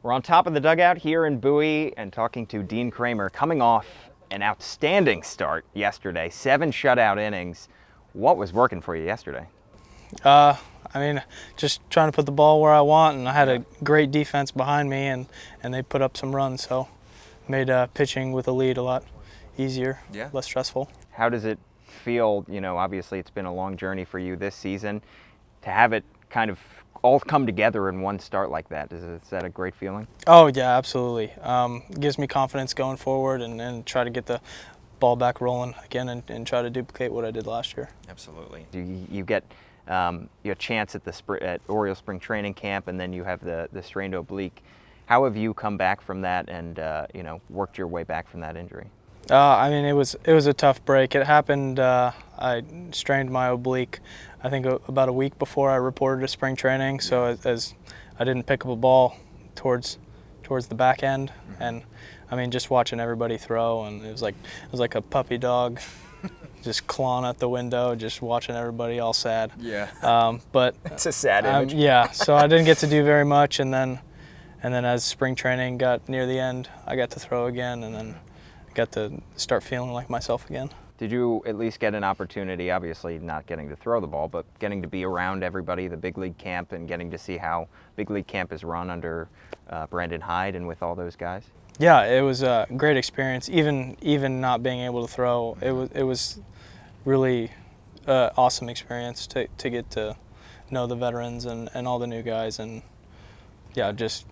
We're on top of the dugout here in Bowie and talking to Dean Kremer, coming off an outstanding start yesterday, 7 shutout innings. What was working for you yesterday? Just trying to put the ball where I want, and I had a great defense behind me, and they put up some runs, so made pitching with a lead a lot easier, less stressful. How does it feel? You know, obviously it's been a long journey for you this season. To have it kind of all come together in one start like that, is that a great feeling? Oh, yeah, absolutely. Gives me confidence going forward and try to get the ball back rolling again and try to duplicate what I did last year. Absolutely. You get your chance at Orioles spring training camp, and then you have the strained oblique. How have you come back from that and worked your way back from that injury? It was a tough break. It happened. I strained my oblique, I think about a week before I reported to spring training. So as I didn't pick up a ball towards the back end, and just watching everybody throw, and it was like a puppy dog, just clawing at the window, just watching everybody all sad. Yeah. But it's a sad image. Yeah. So I didn't get to do very much, and then as spring training got near the end, I got to throw again, and then got to start feeling like myself again. Did you at least get an opportunity, obviously not getting to throw the ball, but getting to be around everybody, the big league camp, and getting to see how big league camp is run under Brandon Hyde and with all those guys? Yeah, it was a great experience. Even not being able to throw, it was really awesome experience to get to know the veterans and all the new guys, and yeah, just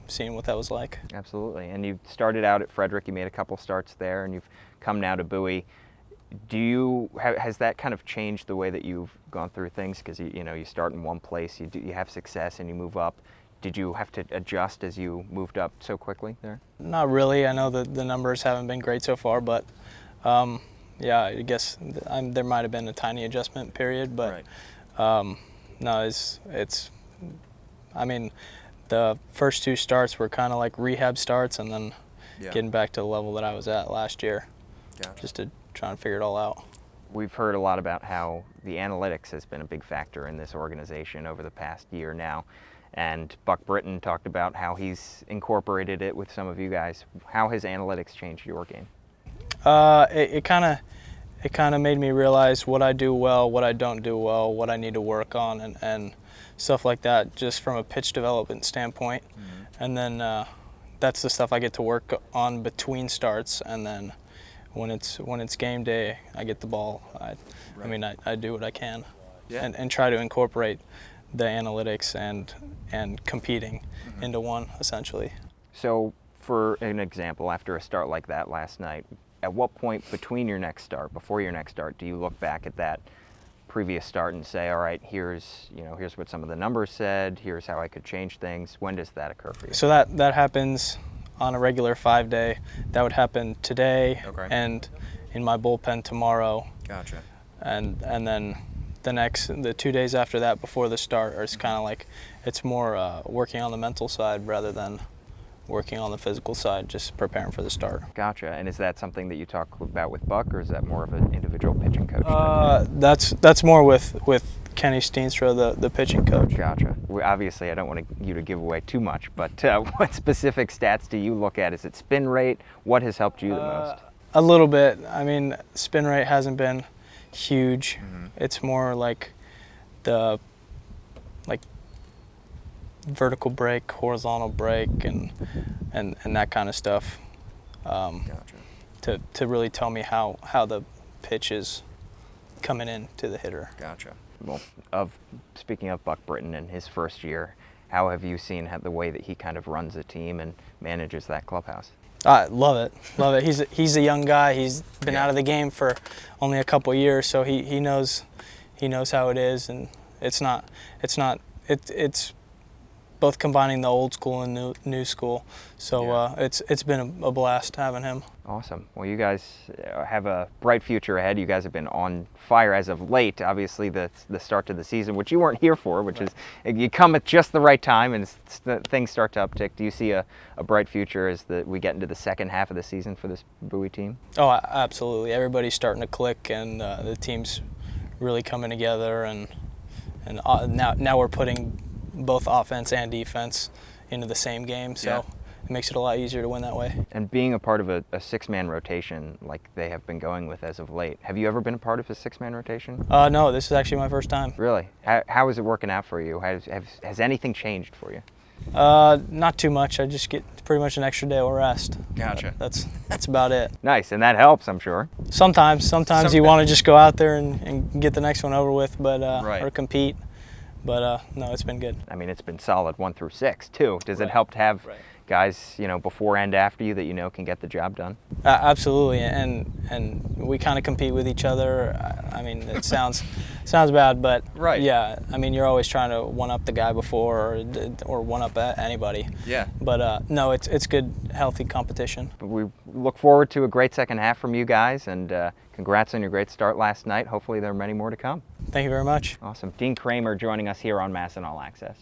seeing what that was like. Absolutely. And you started out at Frederick, you made a couple starts there, and you've come now to Bowie. Has that kind of changed the way that you've gone through things? Because you start in one place, you have success, and you move up. Did you have to adjust as you moved up so quickly there? Not really. I know that the numbers haven't been great so far, but yeah, I guess there might have been a tiny adjustment period, but right. No, it's. The first 2 starts were kind of like rehab starts, and then getting back to the level that I was at last year, just to try and figure it all out. We've heard a lot about how the analytics has been a big factor in this organization over the past year now, and Buck Britton talked about how he's incorporated it with some of you guys. How has analytics changed your game? It kind of made me realize what I do well, what I don't do well, what I need to work on, and stuff like that, just from a pitch development standpoint. Mm-hmm. And then that's the stuff I get to work on between starts, and then when it's game day, I get the ball. I do what I can, and try to incorporate the analytics and competing into one, essentially. So, for an example, after a start like that last night, at what point before your next start, do you look back at that previous start and say, all right, here's what some of the numbers said, here's how I could change things? When does that occur for you? So that happens on a regular 5-day. That would happen today, and in my bullpen tomorrow. Gotcha. And then the 2 days after that, before the start, it's kind of like it's more working on the mental side rather than working on the physical side, just preparing for the start. Gotcha. And is that something that you talk about with Buck, or is that more of an individual pitching coach? That's more with Kenny Steenstra, the pitching coach. Gotcha. Obviously, I don't want you to give away too much, but what specific stats do you look at? Is it spin rate? What has helped you the most? A little bit. Spin rate hasn't been huge. Mm-hmm. It's more like the vertical break, horizontal break, and that kind of stuff. Gotcha. To really tell me how the pitch is coming in to the hitter. Gotcha. Well, speaking of Buck Britton in his first year, how have you seen the way that he kind of runs the team and manages that clubhouse? I love it. He's a young guy. He's been out of the game for only a couple of years, so he knows how it is, and it's both combining the old school and new school. So it's been a blast having him. Awesome. Well, you guys have a bright future ahead. You guys have been on fire as of late. Obviously, the start to the season, which you weren't here for, which is you come at just the right time and things start to uptick. Do you see a bright future as we get into the second half of the season for this Bowie team? Oh, absolutely. Everybody's starting to click, and the team's really coming together, and now we're putting both offense and defense into the same game. So Yeah. it makes it a lot easier to win that way. And being a part of a six-man rotation like they have been going with as of late, have you ever been a part of a six-man rotation? No, this is actually my first time. Really? How is it working out for you? Has anything changed for you? Not too much. I just get pretty much an extra day of rest. Gotcha. That's about it. Nice, and that helps, I'm sure. Sometimes you want to just go out there and get the next one over with, but Right. or compete. But no, it's been good. I mean, it's been solid 1 through 6 too. Does it Right. help to have Right. guys, before and after you that can get the job done? Absolutely, and we kind of compete with each other. I mean, it sounds bad, but Right. yeah, I mean, you're always trying to one up the guy before or one up anybody. Yeah. But no, it's good, healthy competition. But we look forward to a great second half from you guys, and congrats on your great start last night. Hopefully there are many more to come. Thank you very much. Awesome. Dean Kremer joining us here on MASN All Access.